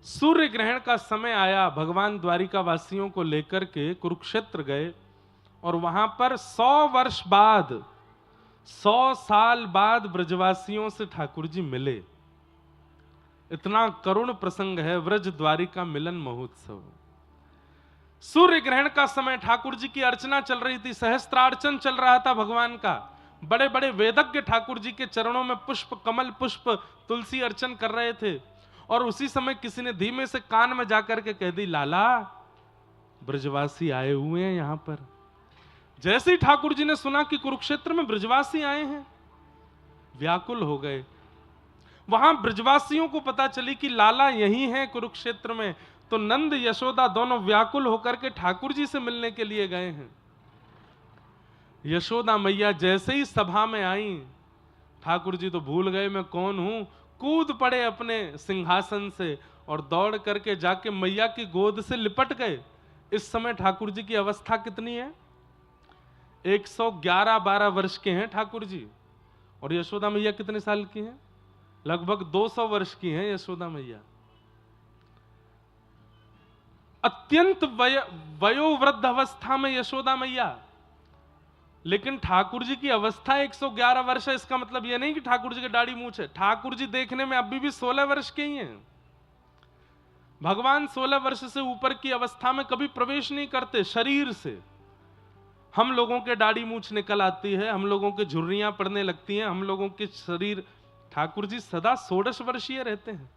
सूर्य ग्रहण का समय आया, भगवान द्वारिका वासियों को लेकर के कुरुक्षेत्र गए और वहां पर 100 वर्ष बाद, 100 साल बाद ब्रजवासियों से ठाकुर जी मिले। इतना करुण प्रसंग है व्रज द्वारिका मिलन महोत्सव। सूर्य ग्रहण का समय, ठाकुर जी की अर्चना चल रही थी, सहस्त्रार्चन चल रहा था भगवान का। बड़े बड़े वेदज्ञ ठाकुर जी के चरणों में पुष्प, कमल पुष्प, तुलसी अर्चन कर रहे थे। और उसी समय किसी ने धीमे से कान में जाकर के कह दी, लाला ब्रजवासी आए हुए हैं यहां पर। जैसे ही ठाकुर जी ने सुना कि कुरुक्षेत्र में ब्रजवासी आए हैं, व्याकुल हो गए। वहां ब्रजवासियों को पता चली कि लाला यही हैं कुरुक्षेत्र में, तो नंद यशोदा दोनों व्याकुल होकर के ठाकुर जी से मिलने के लिए गए हैं। यशोदा मैया जैसे ही सभा में आई, ठाकुर जी तो भूल गए मैं कौन हूं, कूद पड़े अपने सिंहासन से और दौड़ करके जाके मैया की गोद से लिपट गए। इस समय ठाकुर जी की अवस्था कितनी है? 111-12 वर्ष के हैं ठाकुर जी। और यशोदा मैया कितने साल की हैं? लगभग 200 वर्ष की हैं यशोदा मैया। अत्यंत वयोवृद्ध अवस्था में यशोदा मैया, लेकिन ठाकुर जी की अवस्था 111 वर्ष है। इसका मतलब यह नहीं कि ठाकुर जी की दाढ़ी मूंछ है। ठाकुर जी देखने में अभी भी 16 वर्ष के ही हैं। भगवान 16 वर्ष से ऊपर की अवस्था में कभी प्रवेश नहीं करते शरीर से। हम लोगों के दाढ़ी मूंछ निकल आती है, हम लोगों के झुर्रियां पड़ने लगती हैं, हम लोगों के शरीर। ठाकुर जी सदा 16 वर्षीय रहते हैं।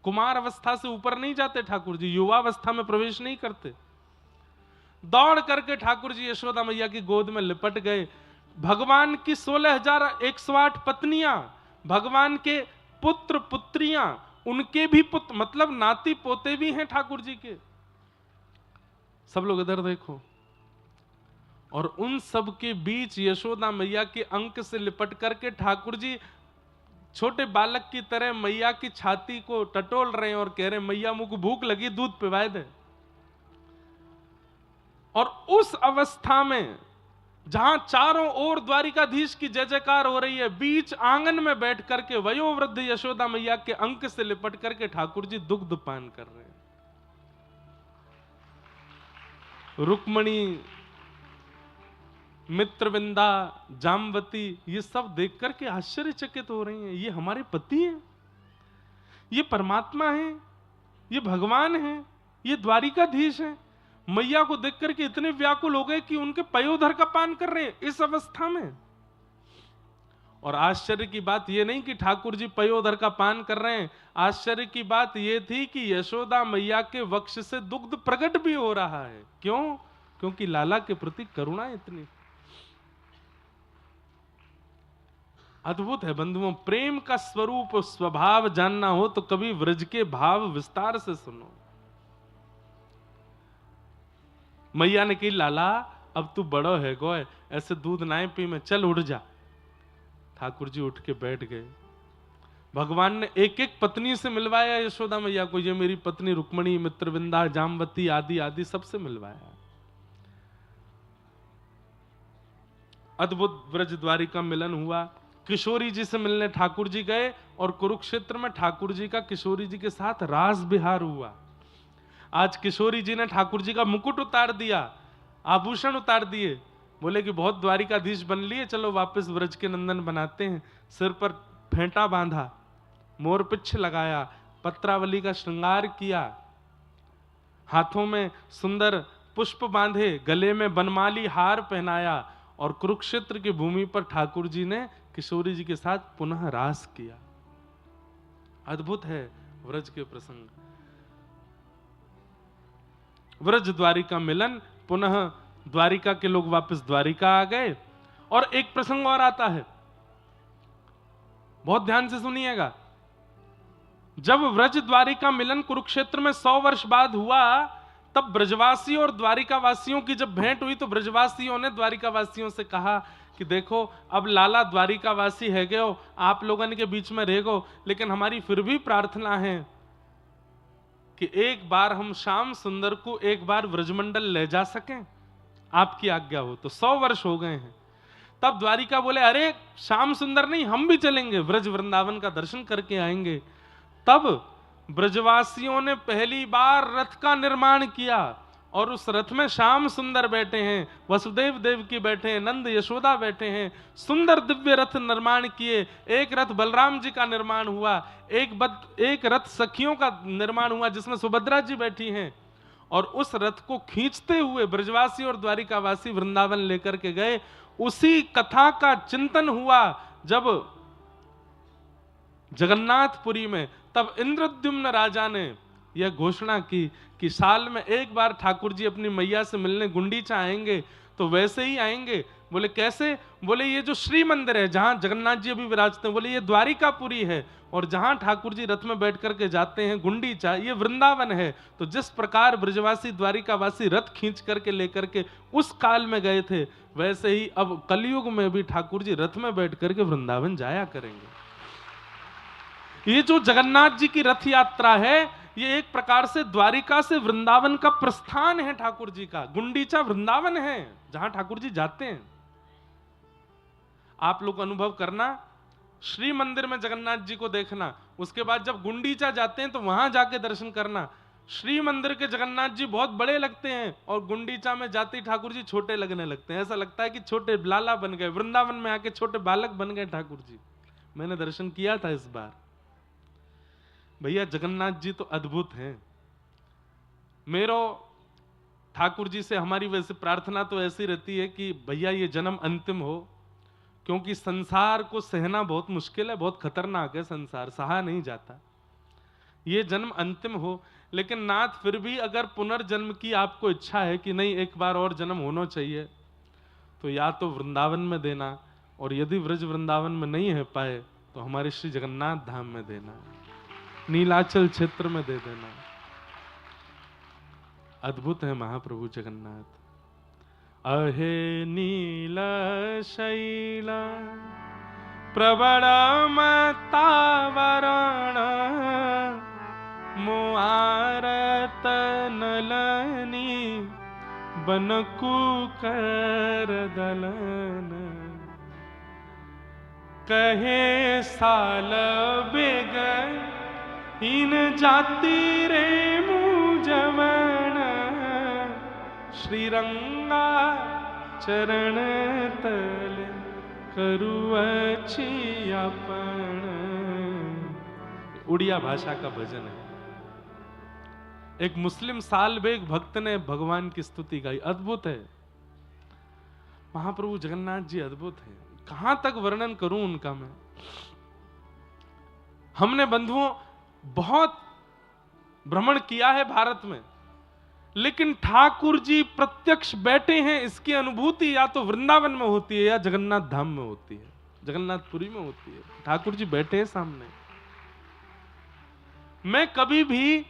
कुमार अवस्था से ऊपर नहीं जाते ठाकुर जी, युवा अवस्था में प्रवेश नहीं करते। दौड़ करके ठाकुर जी यशोदा मैया की गोद में लिपट गए। भगवान की 16,108 पत्नियां, भगवान के पुत्र पुत्रियां, उनके भी पुत्र, मतलब नाती पोते भी हैं ठाकुर जी के। सब लोग इधर देखो। और उन सब के बीच यशोदा मैया के अंक से लिपट करके ठाकुर जी छोटे बालक की तरह मैया की छाती को टटोल रहे हैं और कह रहे हैं, मैया मुझको भूख लगी, दूध पिवाए दे। और उस अवस्था में जहां चारों ओर द्वारिकाधीश की जय जयकार हो रही है, बीच आंगन में बैठ करके वयोवृद्ध यशोदा मैया के अंक से लिपट करके ठाकुर जी दुग्ध पान कर रहे हैं। रुक्मणी, मित्रविंदा, जामवती, ये सब देख करके आश्चर्यचकित हो रही हैं। ये हमारे पति हैं, ये परमात्मा हैं, ये भगवान हैं, ये द्वारिकाधीश हैं। मैया को देख करके इतने व्याकुल हो गए कि उनके पयोधर का पान कर रहे हैं इस अवस्था में। और आश्चर्य की बात यह नहीं कि ठाकुर जी पयोधर का पान कर रहे हैं, आश्चर्य की बात यह थी कि यशोदा मैया के वक्ष से दुग्ध प्रकट भी हो रहा है। क्यों? क्योंकि लाला के प्रति करुणा इतनी। अद्भुत है बंधुओं। प्रेम का स्वरूप स्वभाव जानना हो तो कभी व्रज के भाव विस्तार से सुनो। मैया ने कही, लाला अब तू बड़ो है गोय, ऐसे दूध ना पी में, चल उठ जा। ठाकुर जी उठ के बैठ गए। भगवान ने एक एक पत्नी से मिलवाया यशोदा मैया को। ये मेरी पत्नी रुक्मणी, मित्रविंदा, जामवती आदि आदि सबसे मिलवाया। अद्भुत व्रज द्वारिका मिलन हुआ। किशोरी जी से मिलने ठाकुर जी गए और कुरुक्षेत्र में ठाकुर जी का किशोरी जी के साथ रास विहार हुआ। आज किशोरी जी ने ठाकुर जी का मुकुट उतार दिया, आभूषण उतार दिए। बोले कि बहुत द्वारिकाधीश बन लिए, चलो वापस व्रज के नंदन बनाते हैं। सिर पर फेंटा बांधा, मोरपिच्छ लगाया, पत्रावली का श्रृंगार किया, हाथों में सुंदर पुष्प बांधे, गले में बनमाली हार पहनाया और कुरुक्षेत्र की भूमि पर ठाकुर जी ने किशोरी जी के साथ पुनः रास किया। अद्भुत है व्रज के प्रसंग। व्रज द्वारिका मिलन, पुनः द्वारिका के लोग वापस द्वारिका आ गए। और एक प्रसंग और आता है, बहुत ध्यान से सुनिएगा। जब व्रज द्वारिका मिलन कुरुक्षेत्र में 100 वर्ष बाद हुआ, तब ब्रजवासी और द्वारिका वासियों की जब भेंट हुई तो ब्रजवासियों ने द्वारिका वासियों से कहा कि देखो अब लाला द्वारिका वासी है गए हो, आप लोगों के बीच में रह गो, लेकिन हमारी फिर भी प्रार्थना है कि एक बार हम श्याम सुंदर को एक बार व्रजमंडल ले जा सकें, आपकी आज्ञा हो तो। 100 वर्ष हो गए हैं। तब द्वारिका बोले, अरे श्याम सुंदर नहीं, हम भी चलेंगे, व्रज वृंदावन का दर्शन करके आएंगे। तब ब्रजवासियों ने पहली बार रथ का निर्माण किया और उस रथ में श्याम सुंदर बैठे हैं, वसुदेव देवकी बैठे हैं, नंद यशोदा बैठे हैं। सुंदर दिव्य रथ निर्माण किए। एक रथ बलराम जी का निर्माण हुआ, एक रथ सखियों का निर्माण हुआ जिसमें सुभद्रा जी बैठी हैं। और उस रथ को खींचते हुए ब्रजवासी और द्वारिकावासी वृंदावन लेकर के गए। उसी कथा का चिंतन हुआ जब जगन्नाथपुरी में, तब इंद्रद्युम्न राजा ने यह घोषणा की कि साल में एक बार ठाकुर जी अपनी मैया से मिलने गुंडीचा आएंगे। तो वैसे ही आएंगे। बोले कैसे? बोले ये जो श्री मंदिर है जहां जगन्नाथ जी अभी विराजते हैं, बोले ये द्वारिकापुरी है, और जहां ठाकुर जी रथ में बैठ करके जाते हैं गुंडीचा, ये वृंदावन है। तो जिस प्रकार ब्रजवासी द्वारिकावासी रथ खींच करके लेकर के उस काल में गए थे, वैसे ही अब कलयुग में भी ठाकुर जी रथ में बैठ करके वृंदावन जाया करेंगे। ये जो जगन्नाथ जी की रथ यात्रा है, ये एक प्रकार से द्वारिका से वृंदावन का प्रस्थान है ठाकुर जी का। गुंडीचा वृंदावन है जहां ठाकुर जी जाते हैं। आप लोग अनुभव करना, श्री मंदिर में जगन्नाथ जी को देखना, उसके बाद जब गुंडीचा जाते हैं तो वहां जाके दर्शन करना। श्री मंदिर के जगन्नाथ जी बहुत बड़े लगते हैं और गुंडीचा में जाते ही ठाकुर जी छोटे लगने लगते हैं। ऐसा लगता है कि छोटे लाला बन गए, वृंदावन में आके छोटे बालक बन गए ठाकुर जी। मैंने दर्शन किया था इस बार। भैया जगन्नाथ जी तो अद्भुत हैं। मेरो ठाकुर जी से हमारी वैसे प्रार्थना तो ऐसी रहती है कि भैया ये जन्म अंतिम हो, क्योंकि संसार को सहना बहुत मुश्किल है, बहुत खतरनाक है संसार, सहा नहीं जाता। ये जन्म अंतिम हो, लेकिन नाथ फिर भी अगर पुनर्जन्म की आपको इच्छा है कि नहीं एक बार और जन्म होना चाहिए, तो या तो वृंदावन में देना, और यदि व्रज वृंदावन में नहीं है पाए तो हमारे श्री जगन्नाथ धाम में देना, नीलाचल क्षेत्र में दे देना। अद्भुत है महाप्रभु जगन्नाथ। अहे नील शैला प्रबल मतावरण मुआरत नलनी बनकु कर दलन कहे साल बेग इन जाति रे मुजवन श्रीरंगा चरण तल करु अपन। उड़िया भाषा का भजन है। एक मुस्लिम साल बेग भक्त ने भगवान की स्तुति गाई। अद्भुत है महाप्रभु जगन्नाथ जी, अद्भुत है। कहां तक वर्णन करूं उनका मैं। हमने बंधुओं बहुत भ्रमण किया है भारत में, लेकिन ठाकुर जी प्रत्यक्ष बैठे हैं इसकी अनुभूति या तो वृंदावन में होती है या जगन्नाथ धाम में होती है, जगन्नाथपुरी में होती है। ठाकुर जी बैठे हैं सामने। मैं कभी भी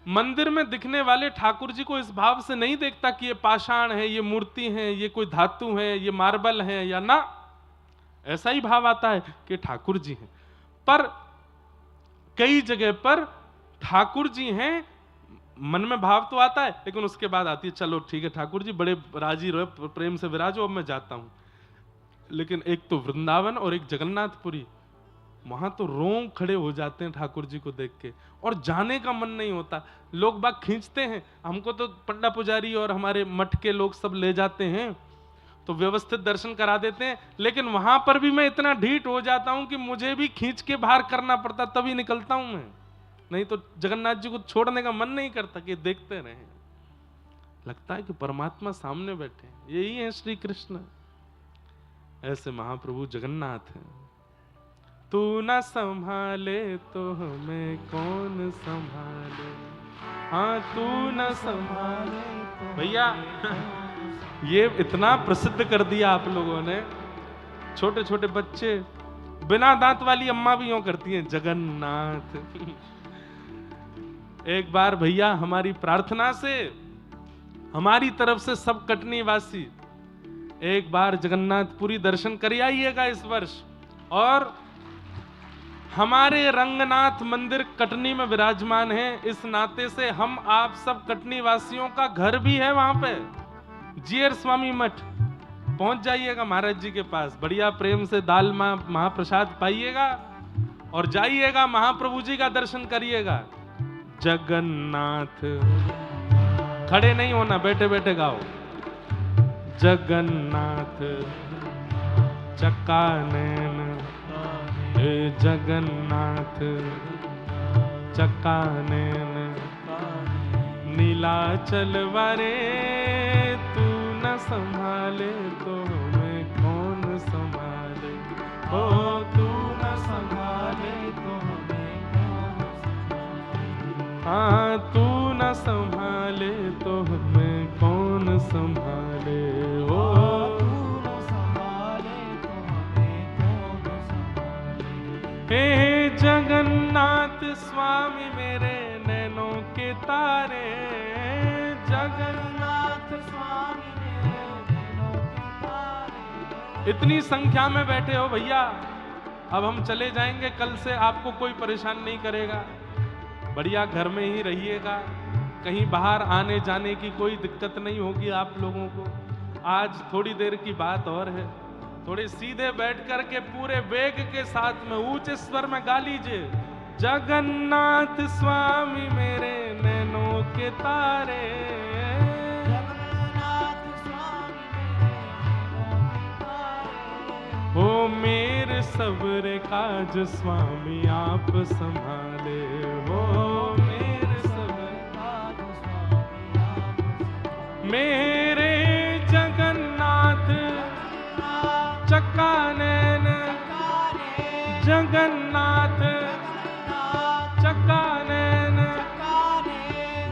मंदिर में दिखने वाले ठाकुर जी को इस भाव से नहीं देखता कि ये पाषाण है, ये मूर्ति है, ये कोई धातु है, ये मार्बल है, या ना, ऐसा ही भाव आता है कि ठाकुर जी हैं। पर कई जगह पर ठाकुर जी हैं, मन में भाव तो आता है, लेकिन उसके बाद आती है चलो ठीक है ठाकुर जी बड़े राजी रहो, प्रेम से विराजो, अब मैं जाता हूं। लेकिन एक तो वृंदावन और एक जगन्नाथपुरी, वहां तो रोंग खड़े हो जाते हैं ठाकुर जी को देख के, और जाने का मन नहीं होता। लोग बाग खींचते हैं हमको, तो पंडा पुजारी और हमारे मठ के लोग सब ले जाते हैं तो व्यवस्थित दर्शन करा देते हैं, लेकिन वहां पर भी मैं इतना ढीठ हो जाता हूं कि मुझे भी खींच के बाहर करना पड़ता, तभी निकलता हूं मैं। नहीं तो जगन्नाथ जी को छोड़ने का मन नहीं करता कि देखते रहें। लगता है कि परमात्मा सामने बैठे, यही है श्री कृष्ण। ऐसे महाप्रभु जगन्नाथ हैं। तू न संभाले तो हमें कौन संभाले, हाँ तू न संभाले तो भैया ये इतना प्रसिद्ध कर दिया आप लोगों ने। छोटे छोटे बच्चे, बिना दांत वाली अम्मा भी यूं करती हैं, जगन्नाथ। एक बार भैया हमारी प्रार्थना से, हमारी तरफ से सब कटनी वासी एक बार जगन्नाथपुरी दर्शन कर आइएगा इस वर्ष। और हमारे रंगनाथ मंदिर कटनी में विराजमान है, इस नाते से हम आप सब कटनी वासियों का घर भी है वहां पे। जीयर स्वामी मठ पहुंच जाइएगा महाराज जी के पास, बढ़िया प्रेम से दाल महाप्रसाद पाइएगा और जाइएगा, महाप्रभु जी का दर्शन करिएगा। जगन्नाथ। खड़े नहीं होना, बैठे बैठे गाओ। जगन्नाथ चकानैन, हे जगन्नाथ चकानैन, नीलाचल वारे तू न संभाले तो हमें कौन संभाले। ओ तू न संभाले तो हमें कौन संभाले। हाँ तू न संभाले तो हमें कौन संभाले। ओ तू न संभाले तो हमें कौन संभाले। हे जगन्नाथ स्वामी मेरे नैनों के तारे, जगन्नाथ स्वामी मेरे नैनों के तारे। इतनी संख्या में बैठे हो भैया, अब हम चले जाएंगे, कल से आपको कोई परेशान नहीं करेगा, बढ़िया घर में ही रहिएगा, कहीं बाहर आने जाने की कोई दिक्कत नहीं होगी आप लोगों को। आज थोड़ी देर की बात और है, थोड़े सीधे बैठ कर के पूरे वेग के साथ में ऊंचे स्वर में गा लीजिए। जगन्नाथ स्वामी मेरे नैनों के तारे, जगन्नाथ स्वामी मेरे नैनों के तारे। हो मेरे सब्र काज स्वामी आप संभाले। हो मेरे सब्र काज स्वामी आप संभाले। मेरे जगन्नाथ चकानैन, जगन्नाथ चकानैन,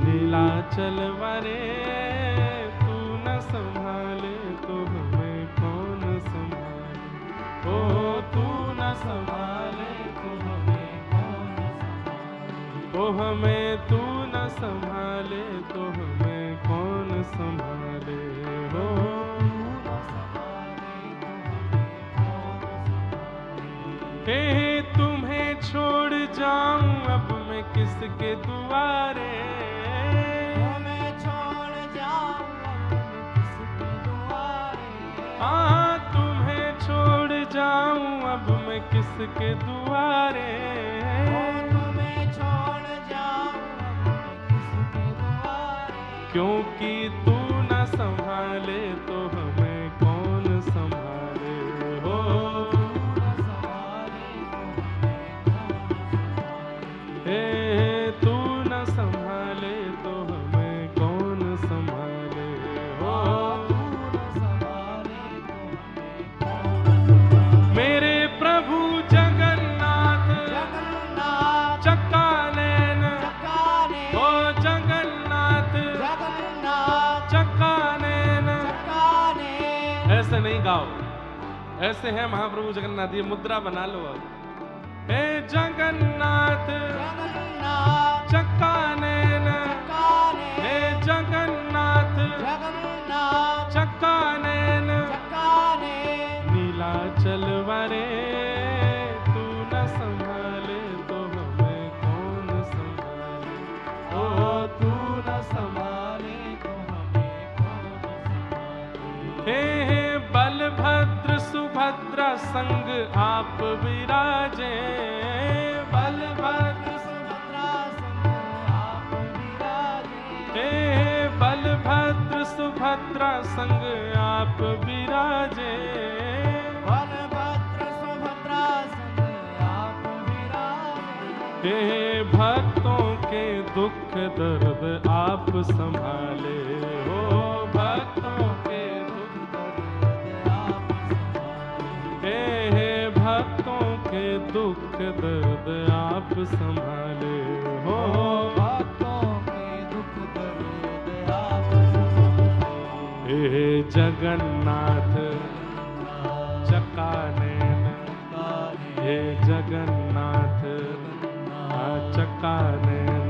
नीलाचल वारे तू न संभाले तो हमें कौन संभाले। ओ तू न संभाले तो हमें कौन संभाले। ओ हमें तू न संभाले तो हमें कौन संभाले। हो हे तुम्हें छोड़ जाऊं अब मैं किसके दुआरे, तुम्हें छोड़ जाऊं अब मैं किसके दुआरे। हाँ तुम्हें छोड़ जाऊं अब मैं किसके दुआरे, तुम्हें छोड़ जाऊं अब मैं किसके दुआरे। क्योंकि तू न संभाले तो हमें कौन संभाले। हो तू न संभाले तो हमें कौन संभाले। हो तू न संभाले तो हमें कौन संभाले। मेरे प्रभु जगन्नाथ, जगन्नाथ चकानैन, हो जगन्नाथ, जगन्नाथ चकानैन, चकानैन। ऐसे नहीं गाओ, ऐसे है महाप्रभु जगन्नाथ, ये मुद्रा बना लो अब। हे जगन्नाथ जगन्नाथ चकानैन, हे जगन्नाथ जगन्नाथ चकानैन, नीलाचल वारे तू न संभाले तो हमें कौन संभाले। ओ तू न संभाले तो हमें कौन संभाले। हे बलभद्र सुभद्रा संग आप विराजे, बलभद्र सुभद्रा संग आप विराजे। हे बलभद्र सुभद्रा संग आप विराजे, बलभद्र सुभद्रा संग आप विराजे। हे भक्तों के दुख दर्द आप संभाले। हो भक्तों के दुख दर्द आप संभाले। हे भक्तों के दुख दर्द आप संभाले। हो भक्तों के दुख दर्द आप संभाले। हे जगन्नाथ चकानैन, हे जगन्नाथ चकानैन,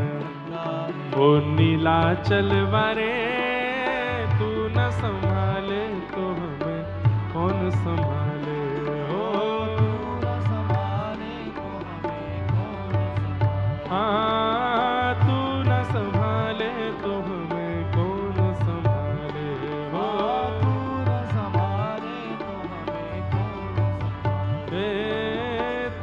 ओ नीलाचल वारे तू न संभाले तो हमें कौन संभाले। हाँ तू न संभाले तो हमें कौन संभाले। हो तू न संभाले तो हमें कौन संभाले।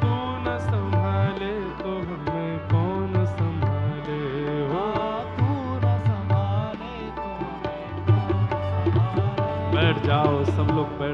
तू न संभाले तो हमें कौन संभाले। बैठ जाओ, सब लोग बैठ